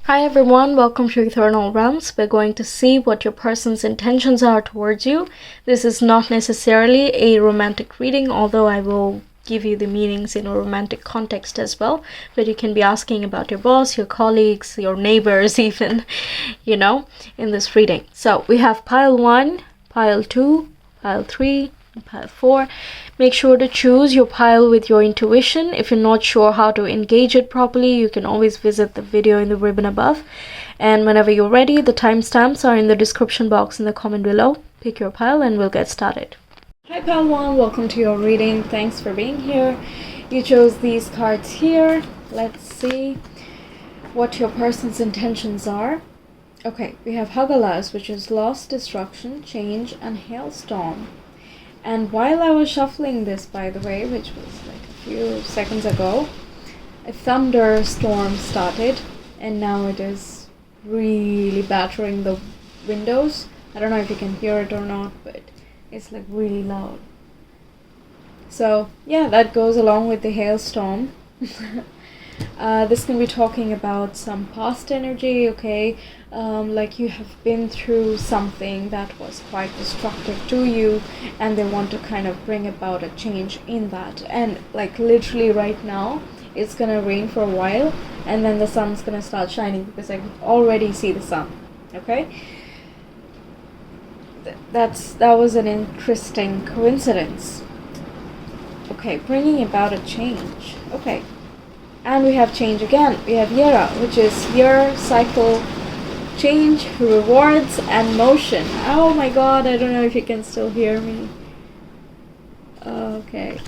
Hi everyone, welcome to Ethernal Realms. We're going to see what your person's intentions are towards you. This is not necessarily a romantic reading, although I will give you the meanings in a romantic context as well. But you can be asking about your boss, your colleagues, your neighbors even, in this reading. So we have pile 1, pile 2, pile 3, and pile 4. Make sure to choose your pile with your intuition. If you're not sure how to engage it properly, you can always visit the video in the ribbon above. And whenever you're ready, the timestamps are in the description box in the comment below. Pick your pile and we'll get started. Hi pile 1, welcome to your reading. Thanks for being here. You chose these cards here. Let's see what your person's intentions are. Okay, we have Hagalas, which is loss, destruction, change, and hailstorm. And while I was shuffling this, by the way, which was like a few seconds ago, a thunderstorm started, and now it is really battering the windows. I don't know if you can hear it or not, but it's like really loud. So yeah, that goes along with the hailstorm. This can be talking about some past energy, okay? Like you have been through something that was quite destructive to you, and they want to kind of bring about a change in that. And like literally right now, it's gonna rain for a while, and then the sun's gonna start shining because I can already see the sun, okay? That was an interesting coincidence. Okay, bringing about a change. Okay. And we have change again. We have Yera, which is year, cycle, change, rewards, and motion. Oh my god, I don't know if you can still hear me. Okay.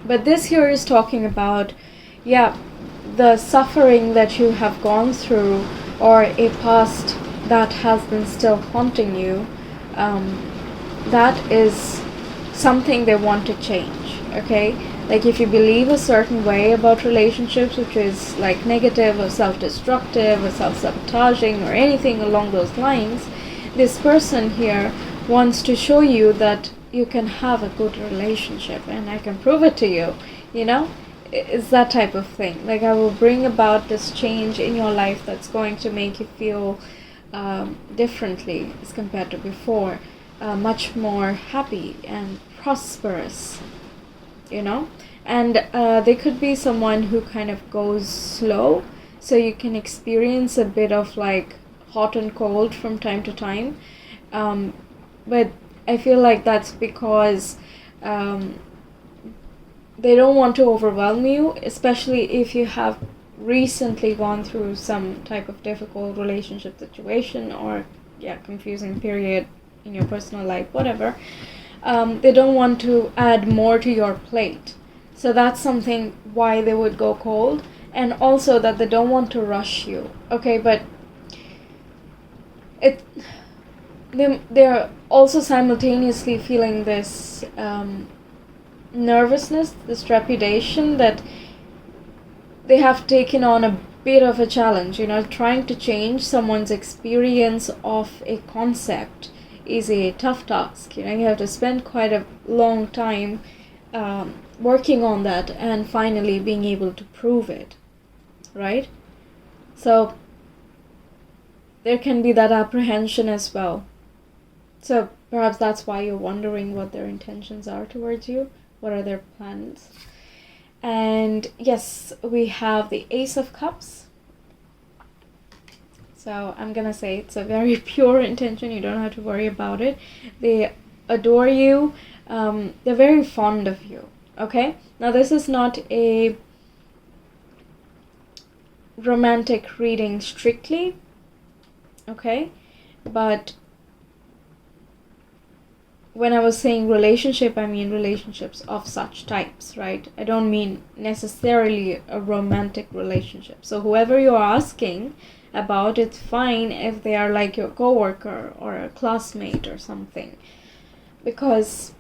But this here is talking about, the suffering that you have gone through, or a past that has been still haunting you. That is something they want to change, okay? Like if you believe a certain way about relationships, which is like negative or self-destructive or self-sabotaging or anything along those lines, this person here wants to show you that you can have a good relationship, and I can prove it to you, It's that type of thing. Like I will bring about this change in your life that's going to make you feel differently as compared to before, much more happy and prosperous. And they could be someone who kind of goes slow, so you can experience a bit of like hot and cold from time to time, but I feel like that's because they don't want to overwhelm you, especially if you have recently gone through some type of difficult relationship situation or confusing period in your personal life, whatever. They don't want to add more to your plate. So that's something why they would go cold. And also that they don't want to rush you. Okay, but they're also simultaneously feeling this nervousness, this trepidation that they have taken on a bit of a challenge. Trying to change someone's experience of a concept is a tough task. You have to spend quite a long time working on that and finally being able to prove it, right? So there can be that apprehension as well. So perhaps that's why you're wondering what their intentions are towards you. What are their plans? And yes, we have the Ace of Cups. So I'm gonna say it's a very pure intention. You don't have to worry about it. They adore you. They're very fond of you. Okay? Now this is not a romantic reading strictly. Okay? But when I was saying relationship, I mean relationships of such types, right? I don't mean necessarily a romantic relationship. So whoever you're asking about, it's fine if they are like your coworker or a classmate or something, because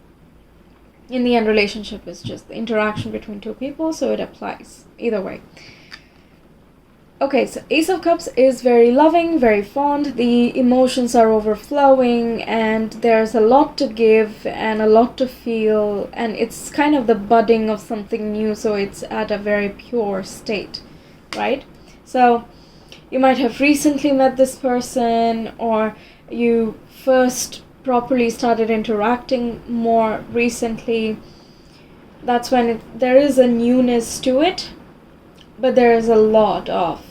in the end relationship is just the interaction between two people, so it applies either way. Okay, so Ace of Cups is very loving, very fond. The emotions are overflowing, and there's a lot to give and a lot to feel, and it's kind of the budding of something new, so it's at a very pure state, right? So you might have recently met this person, or you first properly started interacting more recently. That's when there is a newness to it, but there is a lot of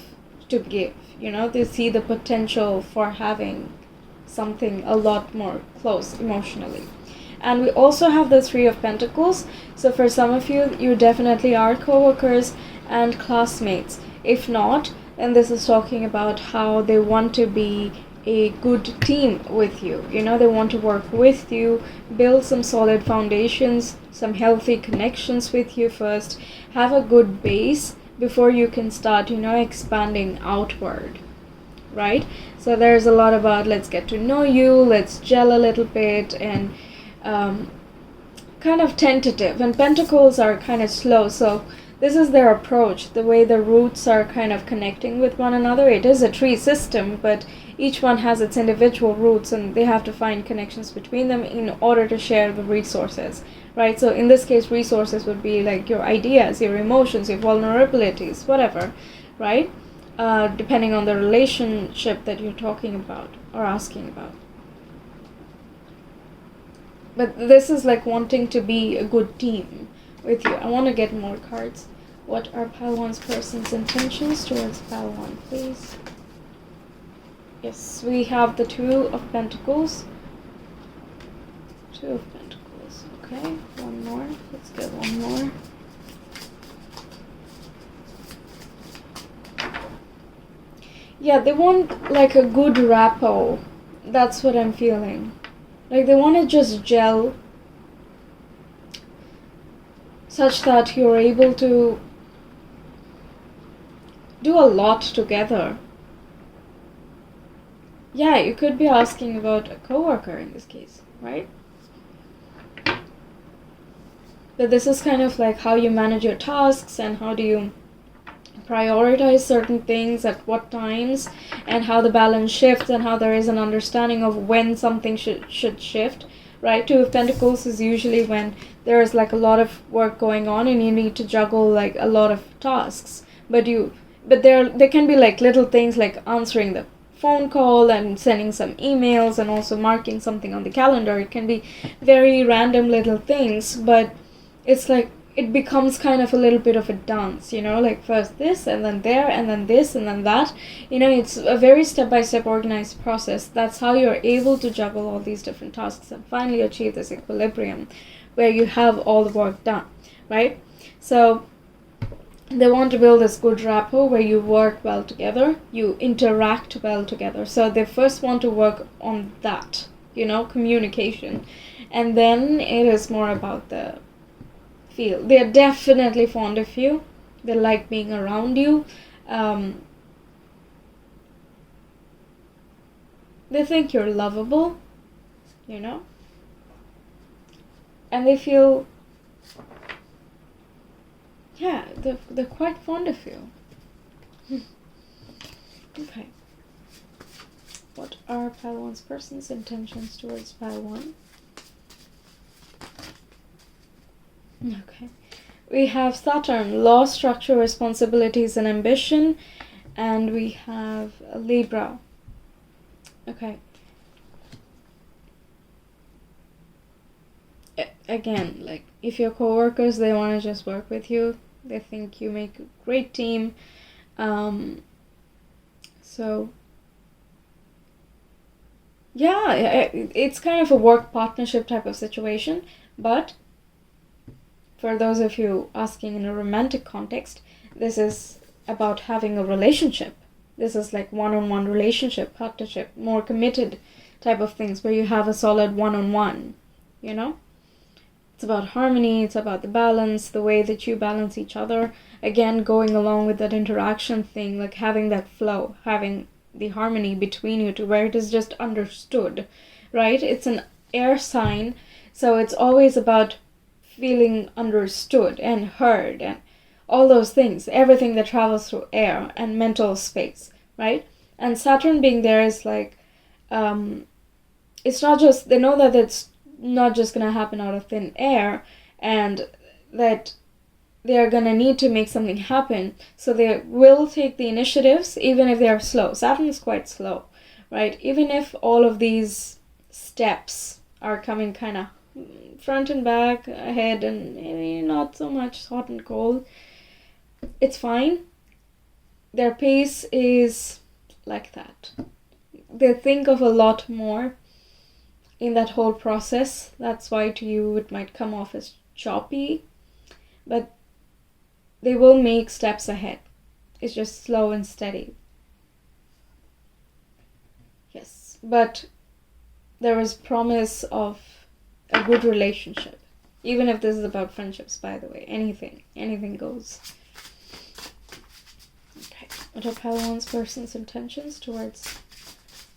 to give. They see the potential for having something a lot more close emotionally. And we also have the Three of Pentacles. So for some of you, you definitely are co-workers and classmates. If not, then this is talking about how they want to be a good team with you. They want to work with you, build some solid foundations, some healthy connections with you first, have a good base before you can start, expanding outward, right? So there's a lot about let's get to know you, let's gel a little bit, and kind of tentative. And pentacles are kind of slow, so this is their approach, the way the roots are kind of connecting with one another. It is a tree system, but each one has its individual roots, and they have to find connections between them in order to share the resources, right? So in this case, resources would be like your ideas, your emotions, your vulnerabilities, whatever, right? Depending on the relationship that you're talking about or asking about. But this is like wanting to be a good team with you. I want to get more cards. What are pile one's person's intentions towards pile one, please? Yes, we have the Two of Pentacles. Two of Pentacles. Okay, one more. Let's get one more. Yeah, they want like a good rapport. That's what I'm feeling. Like they want to just gel such that you're able to do a lot together. Yeah, you could be asking about a coworker in this case, right? But this is kind of like how you manage your tasks and how do you prioritize certain things at what times, and how the balance shifts, and how there is an understanding of when something should shift, right? Two of Pentacles is usually when there is like a lot of work going on and you need to juggle like a lot of tasks, but there can be like little things like answering the phone call and sending some emails and also marking something on the calendar. It can be very random little things, but it's like it becomes kind of a little bit of a dance, like first this and then there and then this and then that. It's a very step-by-step organized process. That's how you're able to juggle all these different tasks and finally achieve this equilibrium where you have all the work done, right? So they want to build this good rapport where you work well together, you interact well together. So they first want to work on that, communication. And then it is more about the feel. They're definitely fond of you. They like being around you. They think you're lovable, and they feel, yeah, they're quite fond of you. Okay. What are pile one's person's intentions towards pile one? Okay. We have Saturn, law, structure, responsibilities, and ambition. And we have Libra. Okay. Again, like, if your coworkers, they want to just work with you. They think you make a great team. So, yeah, it's kind of a work partnership type of situation. But for those of you asking in a romantic context, this is about having a relationship. This is like one-on-one relationship, partnership, more committed type of things where you have a solid one-on-one, It's about harmony, it's about the balance, the way that you balance each other. Again, going along with that interaction thing, like having that flow, having the harmony between you two where it is just understood, right? It's an air sign, so it's always about feeling understood and heard and all those things, everything that travels through air and mental space, right? And Saturn being there is like, it's not just, they know that it's not just going to happen out of thin air, and that they are going to need to make something happen. So they will take the initiatives, even if they are slow. Saturn is quite slow, right? Even if all of these steps are coming kind of front and back, ahead, and maybe not so much hot and cold, it's fine. Their pace is like that. They think of a lot more in that whole process. That's why to you it might come off as choppy, but they will make steps ahead. It's just slow and steady. Yes, but there is promise of a good relationship. Even if this is about friendships, by the way. Anything goes. Okay, what are Palawan's person's intentions towards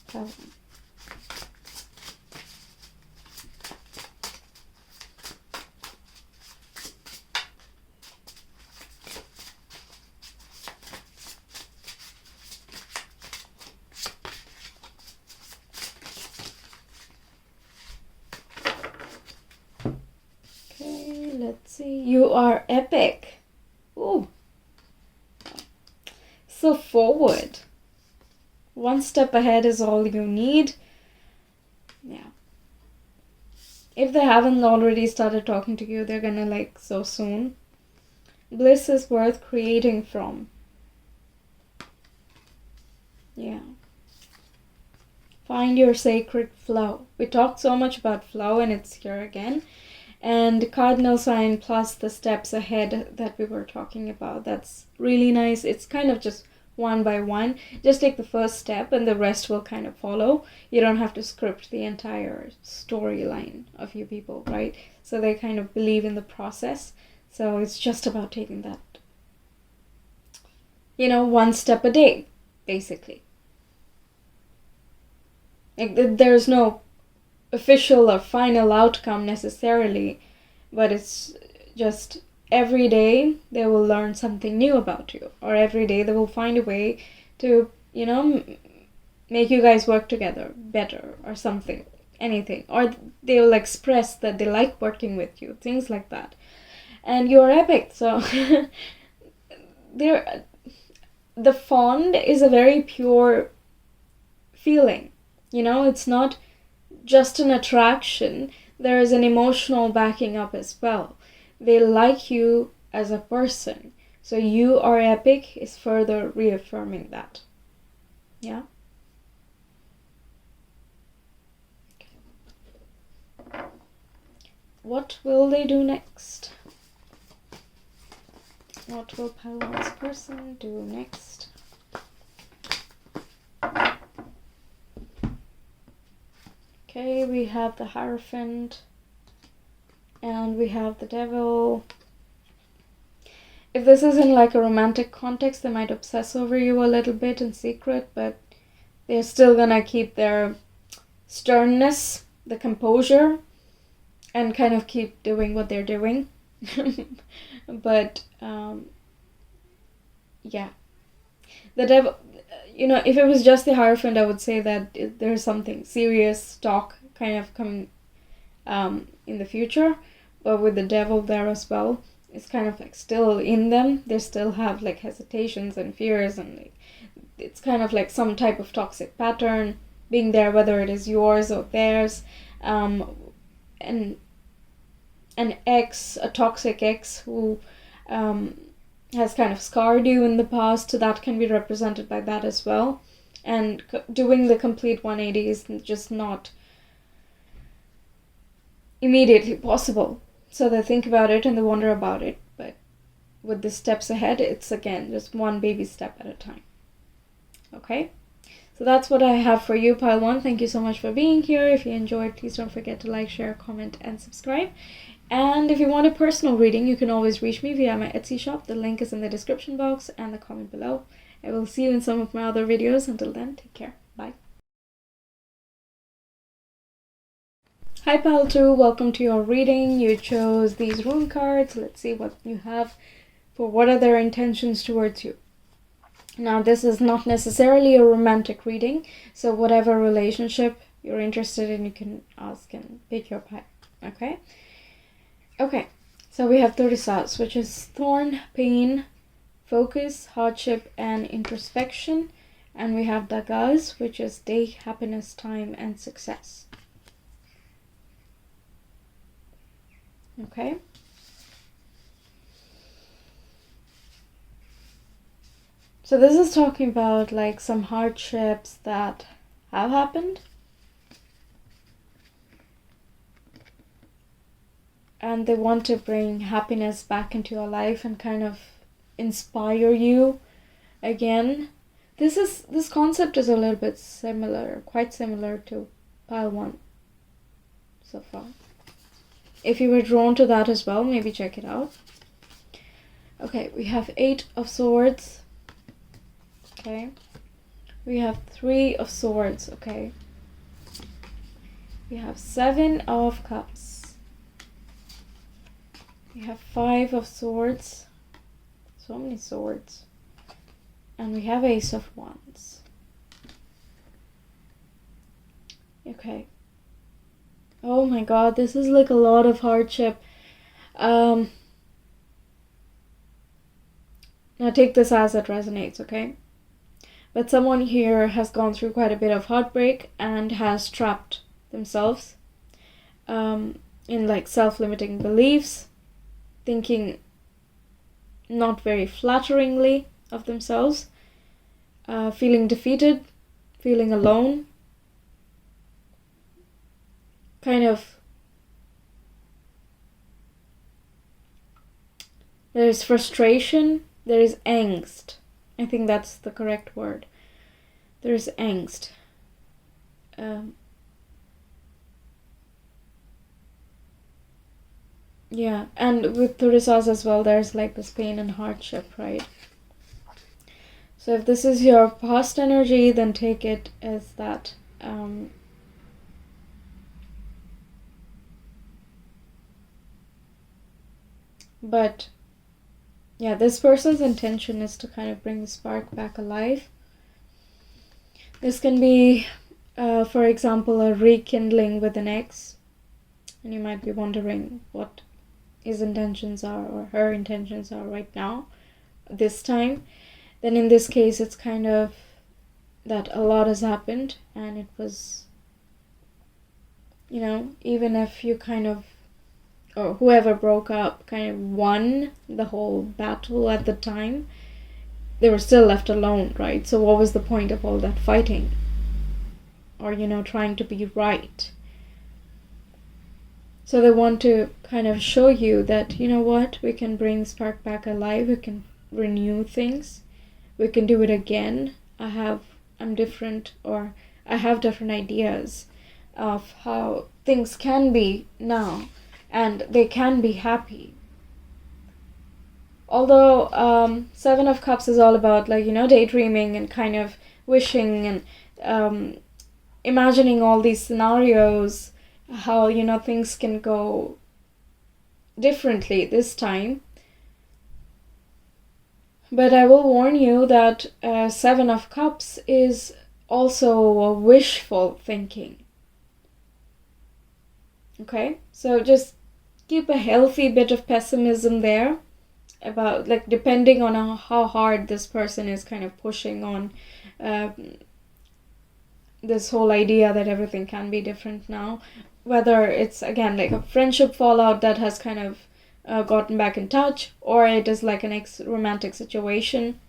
Palawan? Let's see. You are epic. Ooh. So forward. One step ahead is all you need. Yeah. If they haven't already started talking to you, they're gonna like so soon. Bliss is worth creating from. Yeah. Find your sacred flow. We talked so much about flow and it's here again. And cardinal sign plus the steps ahead that we were talking about. That's really nice. It's kind of just one by one. Just take the first step and the rest will kind of follow. You don't have to script the entire storyline of you people, right? So they kind of believe in the process. So it's just about taking that, one step a day, basically. Like, there's no official or final outcome necessarily, but it's just every day they will learn something new about you, or every day they will find a way to make you guys work together better or something, anything, or they will express that they like working with you, things like that. And you're epic, so the fond is a very pure feeling, it's not just an attraction. There is an emotional backing up as well. They like you as a person. So you are epic is further reaffirming that. Yeah? Okay. What will they do next? What will Palawan's person do next? Okay, we have the Hierophant and we have the Devil. If this is in like a romantic context, they might obsess over you a little bit in secret, but they're still gonna keep their sternness, the composure, and kind of keep doing what they're doing. But yeah, the Devil, if it was just the Hierophant, I would say that there's something serious talk kind of coming in the future. But with the Devil there as well, it's kind of like still in them. They still have like hesitations and fears, and like, it's kind of like some type of toxic pattern being there, whether it is yours or theirs. And an ex, a toxic ex who has kind of scarred you in the past, so that can be represented by that as well. And doing the complete 180 is just not immediately possible. So they think about it and they wonder about it, but with the steps ahead, it's again just one baby step at a time. Okay? So that's what I have for you, Pile 1. Thank you so much for being here. If you enjoyed, please don't forget to like, share, comment, and subscribe. And if you want a personal reading, you can always reach me via my Etsy shop. The link is in the description box and the comment below. I will see you in some of my other videos. Until then, take care. Bye. Hi Pile 2, welcome to your reading. You chose these rune cards. Let's see what you have for what are their intentions towards you. Now, this is not necessarily a romantic reading, so whatever relationship you're interested in, you can ask and pick your pile. Okay? Okay, So we have the results, which is thorn, pain, focus, hardship, and introspection. And we have dagas, which is day, happiness, time, and success. Okay. So this is talking about like some hardships that have happened. And they want to bring happiness back into your life and kind of inspire you again. This concept is a little bit similar, quite similar to pile 1 so far. If you were drawn to that as well, maybe check it out. Okay, we have 8 of Swords. Okay. We have 3 of Swords, okay. We have 7 of Cups. We have 5 of Swords. So many swords. And we have Ace of Wands. Okay. Oh my god, this is like a lot of hardship. Now take this as it resonates, okay? But someone here has gone through quite a bit of heartbreak and has trapped themselves in like self-limiting beliefs, thinking not very flatteringly of themselves, feeling defeated, feeling alone, kind of there is frustration, there is angst. I think that's the correct word. There is angst. Yeah, and with the results as well, there's like this pain and hardship, right? So if this is your past energy, then take it as that. But yeah, this person's intention is to kind of bring the spark back alive. This can be, for example, a rekindling with an ex. And you might be wondering what his intentions are or her intentions are right now, this time. Then in this case, it's kind of that a lot has happened, and it was, you know, even if you kind of, or whoever broke up kind of won the whole battle at the time, they were still left alone, right? So what was the point of all that fighting? Or, you know, trying to be right? So they want to kind of show you that, you know what, we can bring spark back alive, we can renew things, we can do it again. I'm different, or I have different ideas of how things can be now, and they can be happy. Although 7 of Cups is all about, like, you know, daydreaming and kind of wishing and imagining all these scenarios, how, you know, things can go differently this time. But I will warn you that 7 of Cups is also a wishful thinking. Okay, so just keep a healthy bit of pessimism there about, like, depending on how hard this person is kind of pushing on this whole idea that everything can be different now. Whether it's, again, like a friendship fallout that has kind of gotten back in touch, or it is like an ex-romantic situation,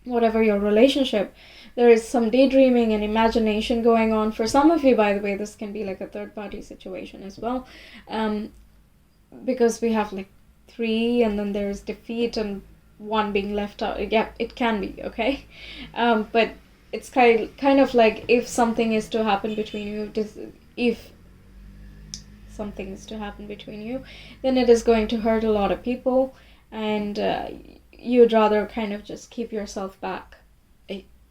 whatever your relationship, there is some daydreaming and imagination going on. For some of you, by the way, this can be like a third-party situation as well, because we have like 3, and then there's defeat and 1 being left out. Yeah, it can be, okay? But it's kind of like, if something is to happen between you, if something is to happen between you, then it is going to hurt a lot of people, and you'd rather kind of just keep yourself back.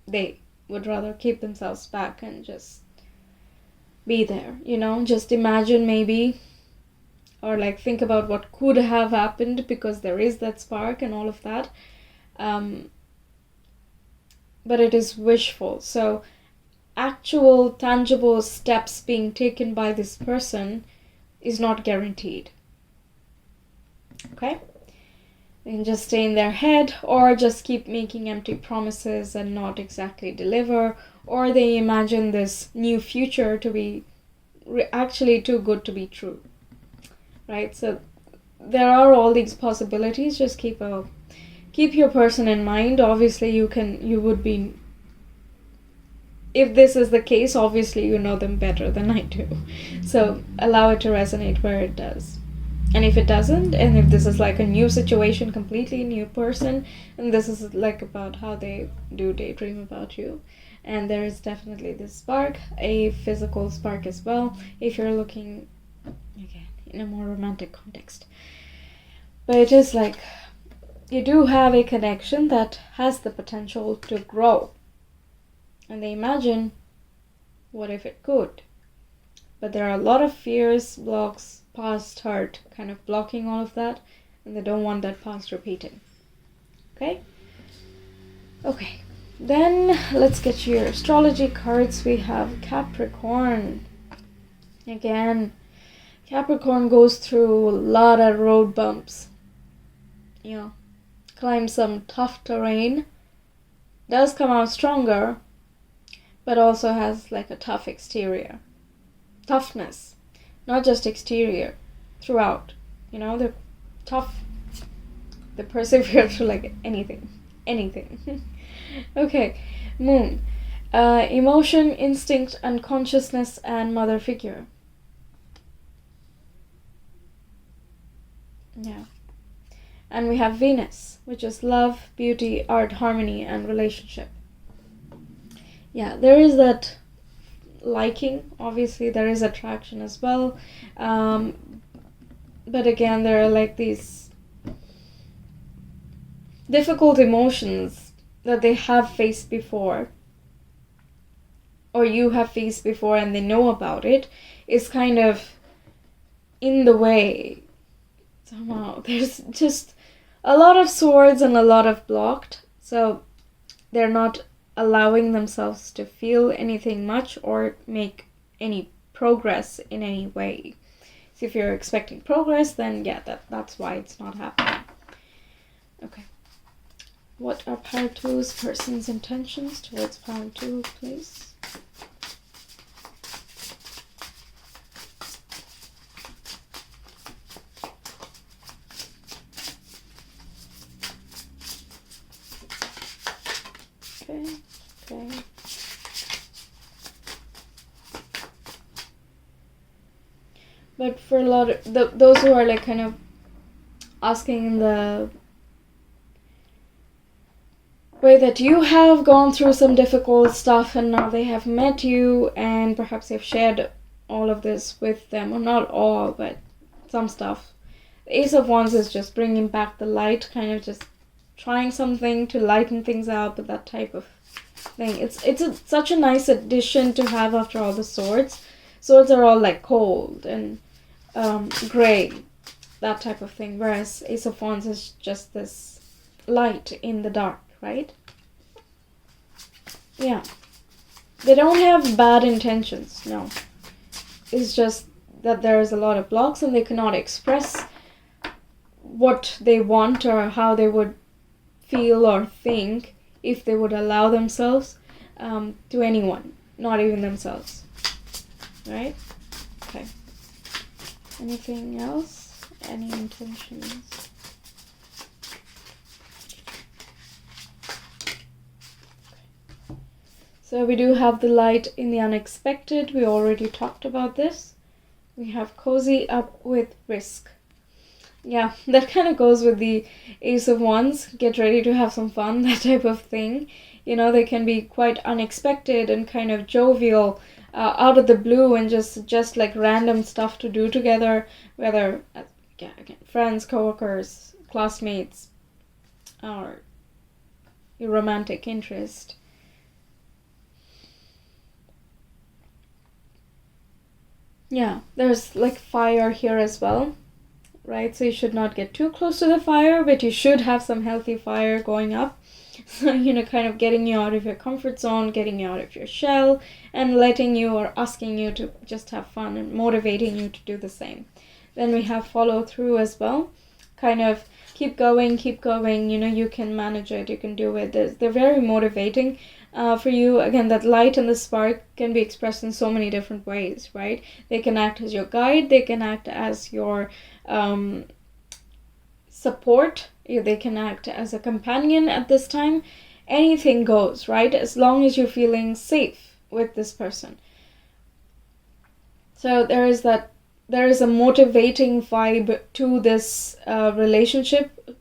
They would rather keep themselves back and just be there, you know, just imagine maybe, or like think about what could have happened, because there is that spark and all of that, but it is wishful. So actual tangible steps being taken by this person is not guaranteed. Okay? They can just stay in their head, or just keep making empty promises and not exactly deliver, or they imagine this new future to be actually too good to be true, right? So there are all these possibilities. Just keep your person in mind. Obviously you would be, if this is the case, obviously you know them better than I do, so allow it to resonate where it does. And if it doesn't, and if this is like a new situation, completely new person, and this is like about how they do daydream about you, and there is definitely this spark, a physical spark as well, if you're looking again in a more romantic context. But it is like you do have a connection that has the potential to grow, and they imagine, what if it could? But there are a lot of fears, blocks, past hurt kind of blocking all of that, and they don't want that past repeating. Okay? Okay. Then let's get your astrology cards. We have Capricorn. Again, Capricorn goes through a lot of road bumps. You know, climbs some tough terrain. Does come out stronger, but also has like a tough exterior. Toughness, not just exterior, throughout. You know, they're tough. They persevere through like anything. Okay, Moon. Emotion, instinct, unconsciousness, and mother figure. Yeah. And we have Venus, which is love, beauty, art, harmony, and relationship. Yeah, there is that liking. Obviously, there is attraction as well. But again, there are like these difficult emotions that they have faced before, or you have faced before, and they know about it, is kind of in the way somehow. There's just a lot of swords and a lot of blocked, so they're not allowing themselves to feel anything much or make any progress in any way. So if you're expecting progress, then yeah, that's why it's not happening. Okay. What are Power 2's person's intentions towards Power 2, please? Okay. But for a lot of those who are like kind of asking in the way that you have gone through some difficult stuff and now they have met you and perhaps you've shared all of this with them, or not all, but some stuff. The Ace of Wands is just bringing back the light, kind of just trying something to lighten things up, but that type of thing. It's such a nice addition to have after all the swords. Swords are all like cold and gray, that type of thing, whereas Ace of Wands is just this light in the dark, right? Yeah. They don't have bad intentions, no. It's just that there is a lot of blocks and they cannot express what they want or how they would feel or think if they would allow themselves to anyone, not even themselves. Right? Okay. Anything else? Any intentions? So we do have the light in the unexpected. We already talked about this. We have cozy up with risk. Yeah, that kind of goes with the Ace of Wands. Get ready to have some fun, that type of thing. You know, they can be quite unexpected and kind of jovial, out of the blue, and just like random stuff to do together, whether again, friends, coworkers, classmates, or your romantic interest. Yeah, there's like fire here as well, right? So you should not get too close to the fire, but you should have some healthy fire going up. So, you know, kind of getting you out of your comfort zone, getting you out of your shell, and letting you or asking you to just have fun and motivating you to do the same. Then we have follow through as well. kind of keep going, you know, you can manage it, you can do it. They're very motivating for you. Again, that light and the spark can be expressed in so many different ways, right? They can act as your guide, they can act as your support, they can act as a companion at this time. Anything goes, right? As long as you're feeling safe with this person. So there is a motivating vibe to this relationship,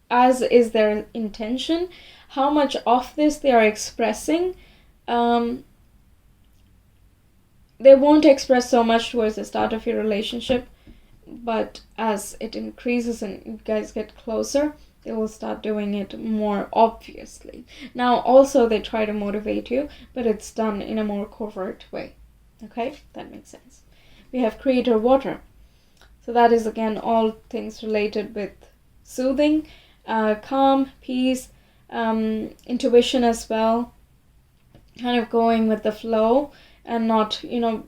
as is their intention. How much of this they are expressing, they won't express so much towards the start of your relationship, but as it increases and you guys get closer, they will start doing it more obviously. Now also they try to motivate you, but it's done in a more covert way. Okay, that makes sense. We have Creator Water. So that is again all things related with soothing, calm, peace, intuition as well. Kind of going with the flow and not, you know,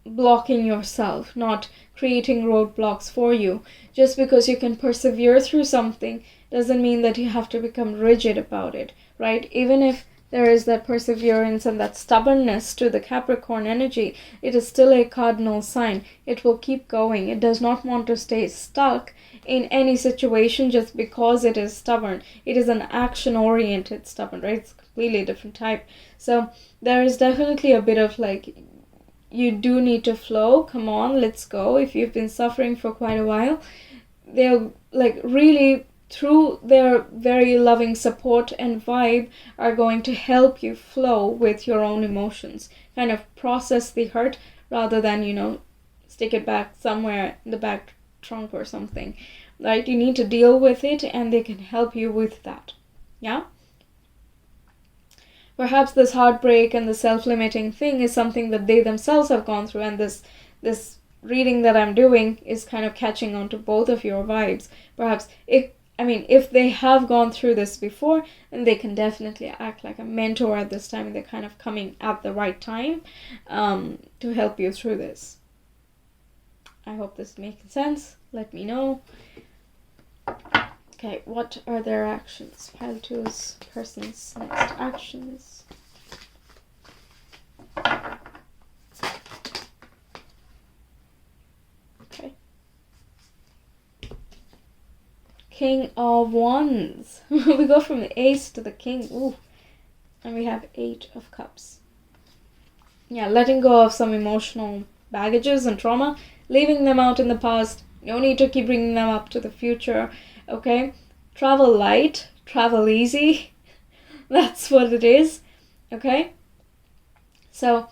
blocking yourself, not creating roadblocks for you. Just because you can persevere through something doesn't mean that you have to become rigid about it, right? Even if there is that perseverance and that stubbornness to the Capricorn energy, it is still a cardinal sign. It will keep going. It does not want to stay stuck in any situation just because it is stubborn. It is an action-oriented stubborn, right? It's a completely different type. So there is definitely a bit of like, you do need to flow. Come on, let's go. If you've been suffering for quite a while, they'll like really, through their very loving support and vibe, are going to help you flow with your own emotions. Kind of process the hurt rather than, you know, stick it back somewhere in the back trunk or something. Right? You need to deal with it and they can help you with that. Yeah? Perhaps this heartbreak and the self-limiting thing is something that they themselves have gone through, and this reading that I'm doing is kind of catching on to both of your vibes. Perhaps if they have gone through this before, then they can definitely act like a mentor at this time. They're kind of coming at the right time to help you through this. I hope this makes sense. Let me know. Okay, what are their actions? Pile 2's person's next actions. Okay. King of Wands. We go from the Ace to the King. Ooh. And we have 8 of Cups. Yeah, letting go of some emotional baggages and trauma. Leaving them out in the past. No need to keep bringing them up to the future. Okay, travel light, travel easy. That's what it is. Okay, so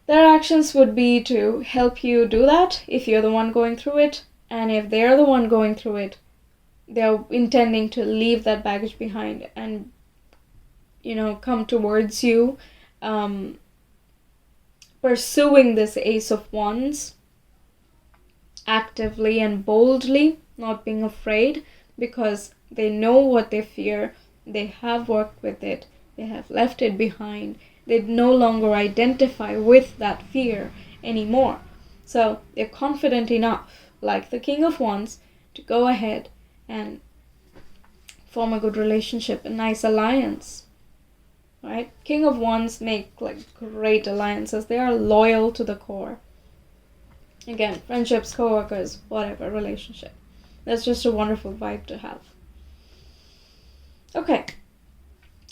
their actions would be to help you do that if you're the one going through it, and if they're the one going through it, they're intending to leave that baggage behind and, you know, come towards you, pursuing this Ace of Wands actively and boldly, not being afraid, because they know what they fear. They have worked with it. They have left it behind. They no longer identify with that fear anymore. So they're confident enough, like the King of Wands, to go ahead and form a good relationship, a nice alliance. Right? King of Wands make like great alliances. They are loyal to the core. Again, friendships, co-workers, whatever, relationship. That's just a wonderful vibe to have. Okay.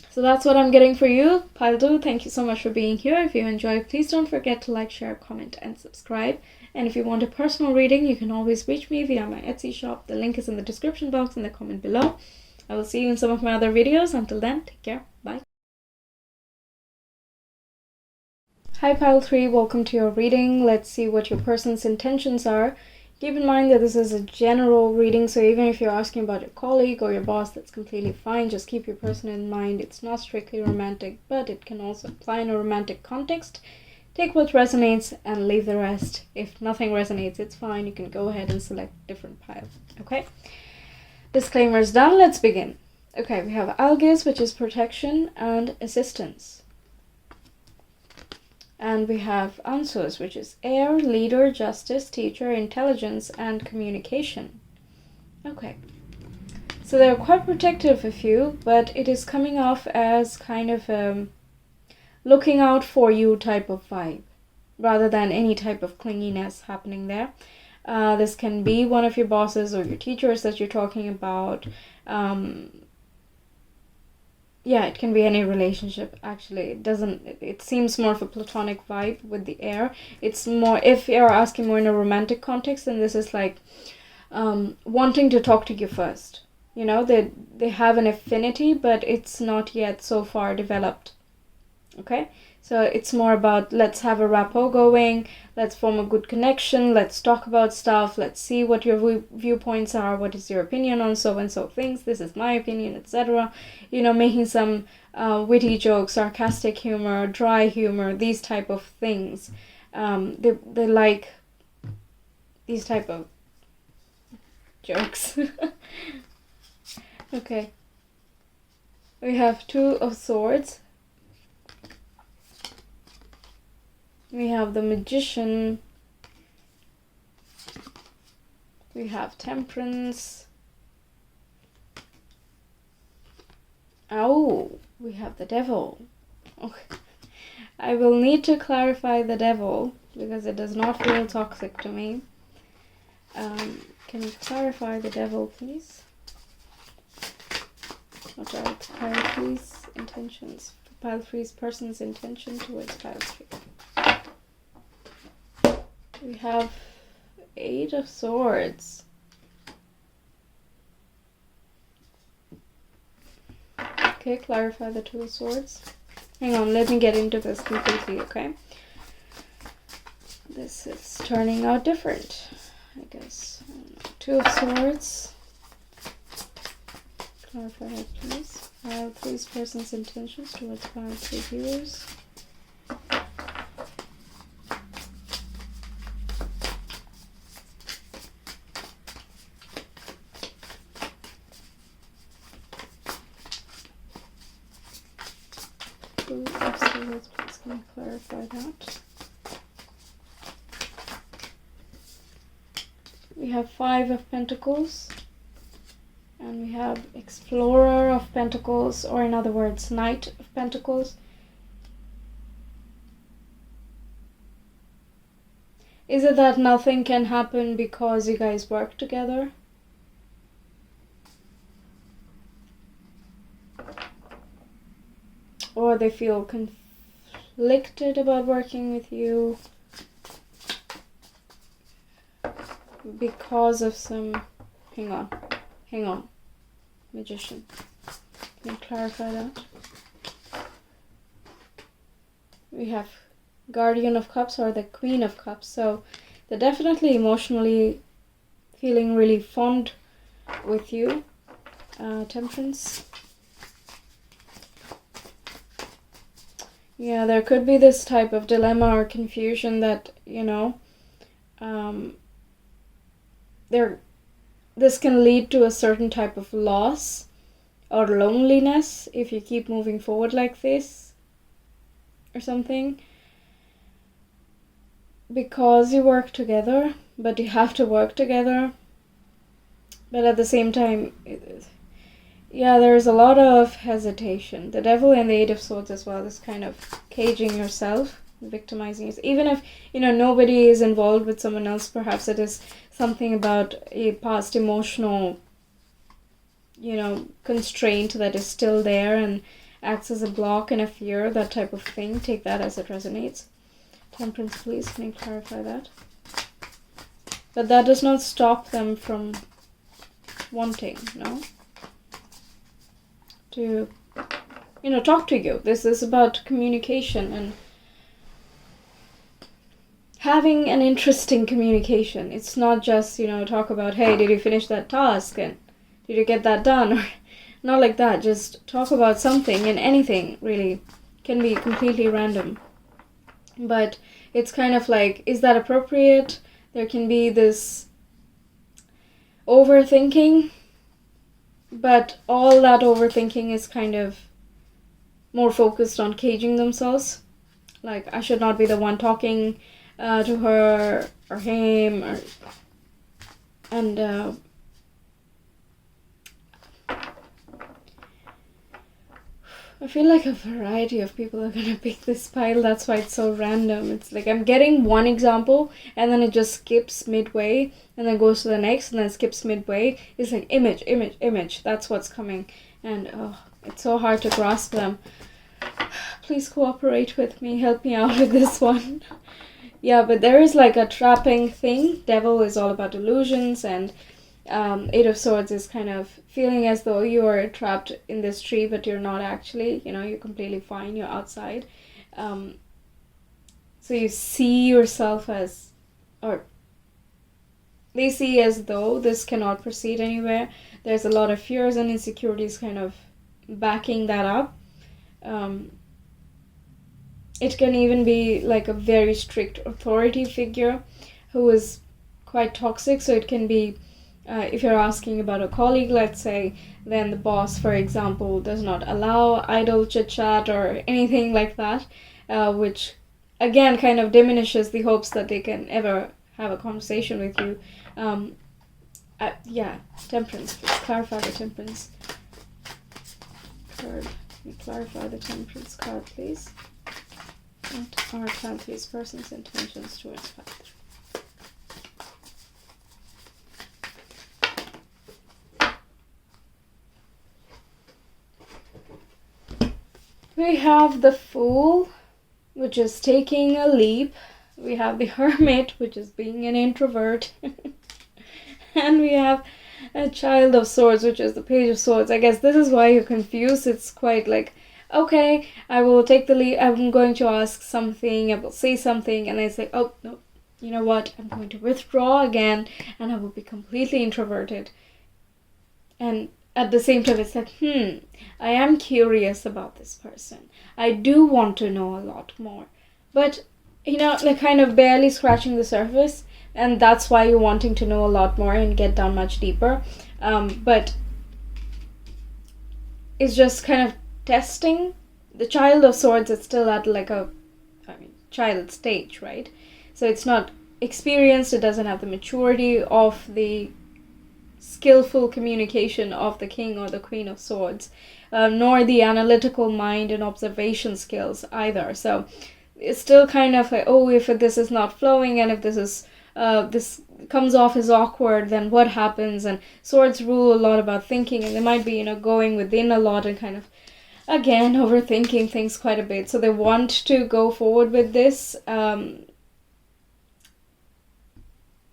So that's what I'm getting for you. Pile 2, thank you so much for being here. If you enjoyed, please don't forget to like, share, comment, and subscribe. And if you want a personal reading, you can always reach me via my Etsy shop. The link is in the description box and the comment below. I will see you in some of my other videos. Until then, take care. Bye. Hi Pile 3, welcome to your reading. Let's see what your person's intentions are. Keep in mind that this is a general reading, so even if you're asking about your colleague or your boss, that's completely fine. Just keep your person in mind. It's not strictly romantic, but it can also apply in a romantic context. Take what resonates and leave the rest. If nothing resonates, it's fine. You can go ahead and select a different pile. Okay? Disclaimer is done. Let's begin. Okay, we have Algis, which is protection and assistance. And we have answers, which is air, leader, justice, teacher, intelligence, and communication. Okay. So they're quite protective of you, but it is coming off as kind of looking out for you type of vibe, rather than any type of clinginess happening there. This can be one of your bosses or your teachers that you're talking about. Yeah, it can be any relationship, actually. It seems more of a platonic vibe with the air. It's more, if you're asking more in a romantic context, then this is like wanting to talk to you first. You know, they have an affinity, but it's not yet so far developed. Okay? So it's more about, let's have a rapport going, let's form a good connection, let's talk about stuff, let's see what your viewpoints are, what is your opinion on so and so things, this is my opinion, etc. You know, making some witty jokes, sarcastic humor, dry humor, these type of things. They like these type of jokes. Okay. We have Two of Swords. We have the Magician. We have Temperance. Oh, we have the Devil. Okay. I will need to clarify the Devil because it does not feel toxic to me. Can you clarify the Devil, please? What are pile 3's intentions? Pile 3's person's intention towards pile 3. We have Eight of Swords. Okay, clarify the Two of Swords. Hang on, let me get into this completely, okay? This is turning out different, I guess. Two of Swords. Clarify that, please. Pile 3's person's intentions towards pile 3 viewers. Please can you clarify that? We have Five of Pentacles, and we have Explorer of Pentacles, or in other words, Knight of Pentacles. Is it that nothing can happen because you guys work together? Or they feel conflicted about working with you because of some... Hang on. Magician. Can you clarify that? We have Guardian of Cups or the Queen of Cups. So they're definitely emotionally feeling really fond with you. Temperance. Yeah, there could be this type of dilemma or confusion that, you know, this can lead to a certain type of loss or loneliness if you keep moving forward like this or something. Because you work together, but you have to work together. But at the same time, yeah, there's a lot of hesitation. The Devil and the Eight of Swords as well is kind of caging yourself, victimizing yourself. Even if, you know, nobody is involved with someone else, perhaps it is something about a past emotional, you know, constraint that is still there and acts as a block and a fear, that type of thing. Take that as it resonates. Temperance, please, can you clarify that? But that does not stop them from wanting, no? To, you know, talk to you. This is about communication and having an interesting communication. It's not just, you know, talk about, hey, did you finish that task and did you get that done? Or not like that. Just talk about something, and anything really can be completely random. But it's kind of like, is that appropriate? There can be this overthinking, but all that overthinking is kind of more focused on caging themselves. Like, I should not be the one talking to her or him, and I feel like a variety of people are gonna pick this pile. That's why it's so random. It's like I'm getting one example and then it just skips midway and then goes to the next and then skips midway. It's like image, image, image. That's what's coming. And it's so hard to grasp them. Please cooperate with me. Help me out with this one. Yeah, but there is like a trapping thing. Devil is all about illusions, and Eight of Swords is kind of feeling as though you are trapped in this tree, but you're not actually. You know, you're completely fine. You're outside. So you see yourself as, or they see as though this cannot proceed anywhere. There's a lot of fears and insecurities kind of backing that up. It can even be like a very strict authority figure who is quite toxic. So it can be, if you're asking about a colleague, let's say, then the boss, for example, does not allow idle chit-chat or anything like that, which again kind of diminishes the hopes that they can ever have a conversation with you. Yeah, Temperance. Please clarify the Temperance card. Can you clarify the Temperance card, please? What are Clancy's person's intentions towards path? We have the Fool, which is taking a leap. We have the Hermit, which is being an introvert. And we have a Child of Swords, which is the Page of Swords. I guess this is why you're confused. It's quite like, okay, I will take the lead, I'm going to ask something, I will say something, and I say, oh, no, you know what, I'm going to withdraw again, and I will be completely introverted. And at the same time, it's like, I am curious about this person. I do want to know a lot more. But, you know, like kind of barely scratching the surface, and that's why you're wanting to know a lot more and get down much deeper. But it's just kind of testing. The Child of Swords is still at like child stage, right? So it's not experienced, it doesn't have the maturity of the skillful communication of the King or the Queen of Swords, nor the analytical mind and observation skills either. So it's still kind of like, oh, if this is not flowing and if this is this comes off as awkward, then what happens? And swords rule a lot about thinking, and they might be, you know, going within a lot and kind of again overthinking things quite a bit. So they want to go forward with this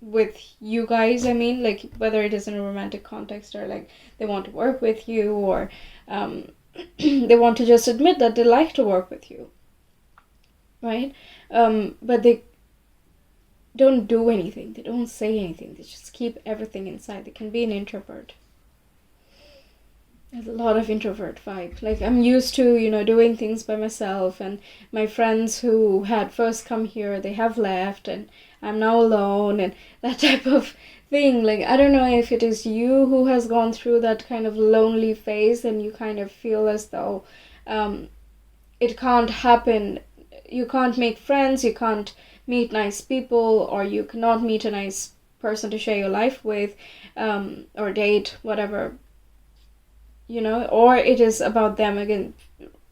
with you guys. I mean, like whether it is in a romantic context or like they want to work with you, or they want to just admit that they like to work with you, right? But they don't do anything, they don't say anything, they just keep everything inside. They can be an introvert. There's a lot of introvert vibe. Like, I'm used to, you know, doing things by myself, and my friends who had first come here, they have left, and I'm now alone, and that type of thing. Like, I don't know if it is you who has gone through that kind of lonely phase, and you kind of feel as though it can't happen. You can't make friends, you can't meet nice people, or you cannot meet a nice person to share your life with, or date, whatever. You know, or it is about them. Again,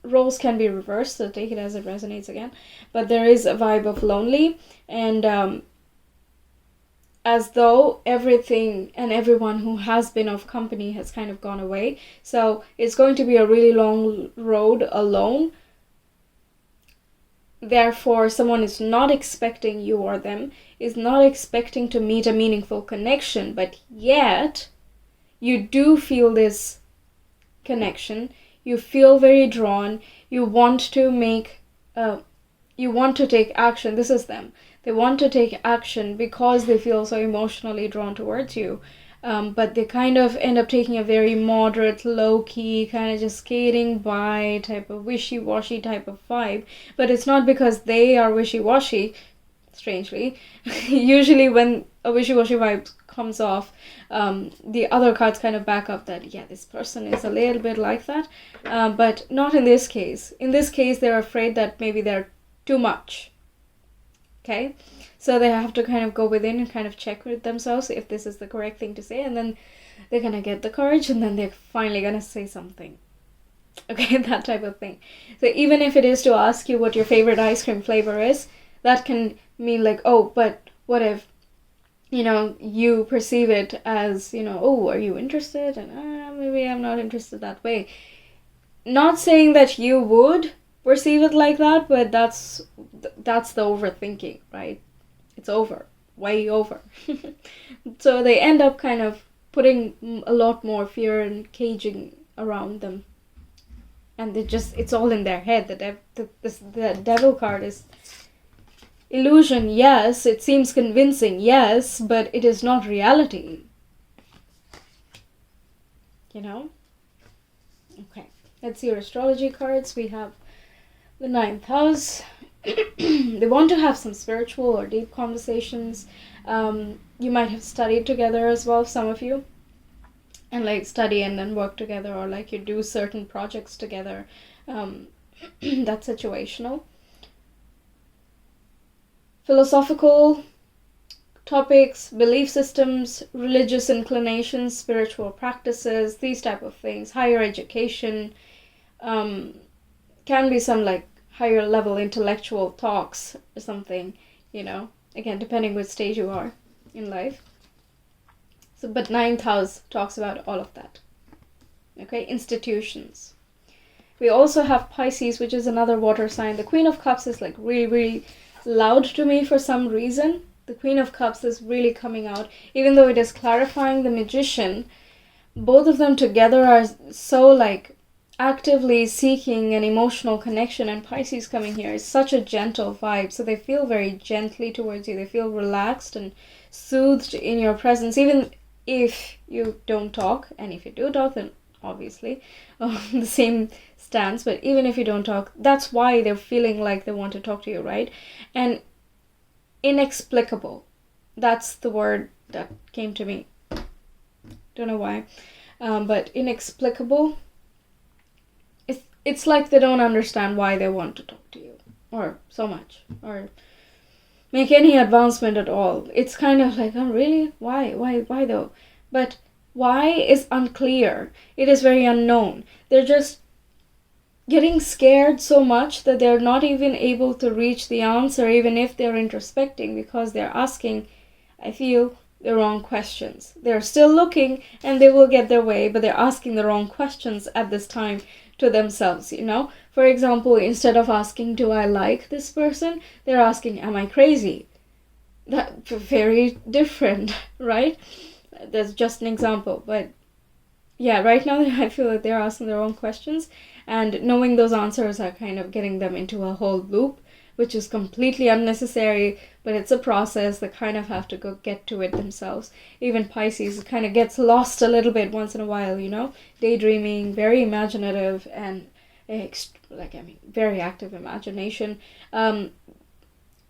roles can be reversed, so take it as it resonates again. But there is a vibe of lonely, and as though everything and everyone who has been of company has kind of gone away. So it's going to be a really long road alone. Therefore, someone is not expecting you or them, is not expecting to meet a meaningful connection, but yet you do feel this connection. You feel very drawn. You want to make you want to take action. This is them. They want to take action because they feel so emotionally drawn towards you, but they kind of end up taking a very moderate, low-key, kind of just skating by type of wishy-washy type of vibe. But it's not because they are wishy-washy, strangely. Usually when a wishy-washy vibe comes off, the other cards kind of back up that, yeah, this person is a little bit like that, but not in this case. In this case, they're afraid that maybe they're too much. Okay, so they have to kind of go within and kind of check with themselves if this is the correct thing to say, and then they're gonna get the courage, and then they're finally gonna say something. Okay, that type of thing. So even if it is to ask you what your favorite ice cream flavor is, that can mean like, oh, but what if, you perceive it as, oh, are you interested? And maybe I'm not interested that way. Not saying that you would perceive it like that, but that's the overthinking, right? It's over, way over. So they end up kind of putting a lot more fear and caging around them, and it's all in their head. The devil card is illusion, yes. It seems convincing, yes, but it is not reality. Okay, let's see your astrology cards. We have the 9th house. They want to have some spiritual or deep conversations. You might have studied together as well, some of you, and like study and then work together, or like you do certain projects together. That's situational. Philosophical topics, belief systems, religious inclinations, spiritual practices, these type of things. Higher education, can be some like higher level intellectual talks or something, again, depending which stage you are in life. So, but 9th house talks about all of that. Okay, institutions. We also have Pisces, which is another water sign. The Queen of Cups is like really, really loud to me for some reason. The Queen of Cups is really coming out, even though it is clarifying the Magician. Both of them together are so like actively seeking an emotional connection, and Pisces coming here is such a gentle vibe. So they feel very gently towards you. They feel relaxed and soothed in your presence, even if you don't talk. And if you do talk, then obviously the same stance. But even if you don't talk, that's why they're feeling like they want to talk to you, right? And inexplicable, that's the word that came to me. Don't know why, but inexplicable. It's like they don't understand why they want to talk to you, or so much, or make any advancement at all. It's kind of like, oh really? Why though? But why is unclear. It is very unknown. They're just getting scared so much that they're not even able to reach the answer, even if they're introspecting, because they're asking, I feel, the wrong questions. They're still looking, and they will get their way, but they're asking the wrong questions at this time to themselves, For example, instead of asking, do I like this person? They're asking, am I crazy? That's very different, right? That's just an example, but yeah, right now I feel that they're asking the wrong questions, and knowing those answers are kind of getting them into a whole loop, which is completely unnecessary, but it's a process. They kind of have to go get to it themselves. Even Pisces kind of gets lost a little bit once in a while, daydreaming, very imaginative, and very active imagination.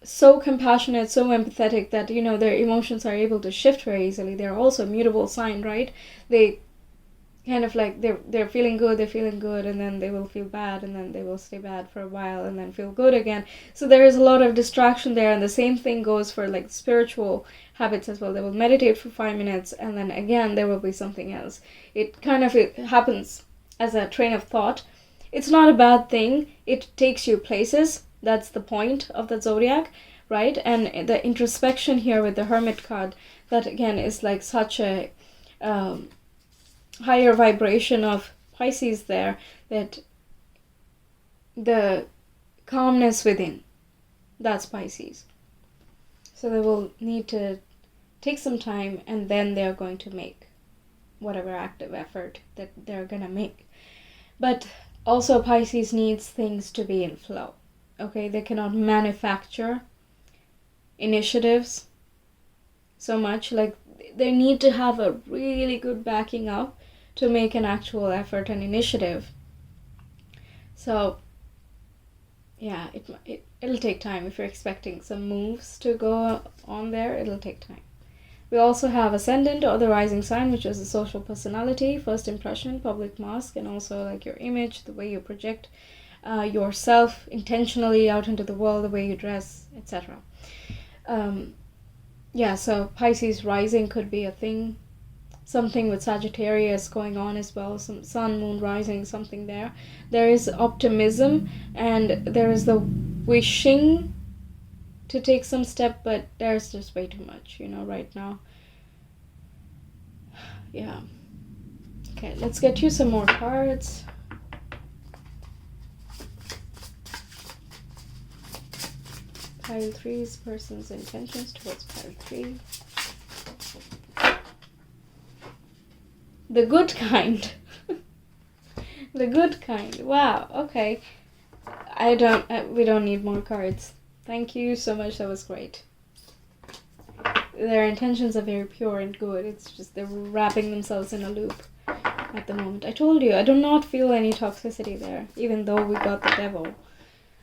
So compassionate, so empathetic that, their emotions are able to shift very easily. They're also a mutable sign, right? They kind of like they're feeling good, and then they will feel bad, and then they will stay bad for a while, and then feel good again. So there is a lot of distraction there, and the same thing goes for like spiritual habits as well. They will meditate for 5 minutes, and then again there will be something else. It happens as a train of thought. It's not a bad thing. It takes you places. That's the point of the zodiac, right? And the introspection here with the Hermit card, that again is like such a higher vibration of Pisces there, that the calmness within, that's Pisces. So they will need to take some time, and then they're going to make whatever active effort that they're gonna make. But also Pisces needs things to be in flow. Okay, they cannot manufacture initiatives so much. Like, they need to have a really good backing up to make an actual effort and initiative. So yeah, it'll take time. If you're expecting some moves to go on there, it'll take time. We also have ascendant, or the rising sign, which is the social personality, first impression, public mask, and also like your image, the way you project. yourself intentionally out into the world, the way you dress, etc. Yeah, so Pisces rising could be a thing. Something with Sagittarius going on as well, some sun, moon rising, something there. There is optimism and there is the wishing to take some step, but there's just way too much, right now. Yeah. Okay, let's get you some more cards. Pile 3's person's intentions towards pile 3. The good kind. The good kind. Wow, okay. We don't need more cards. Thank you so much, that was great. Their intentions are very pure and good. It's just they're wrapping themselves in a loop at the moment. I told you, I do not feel any toxicity there, even though we got the devil.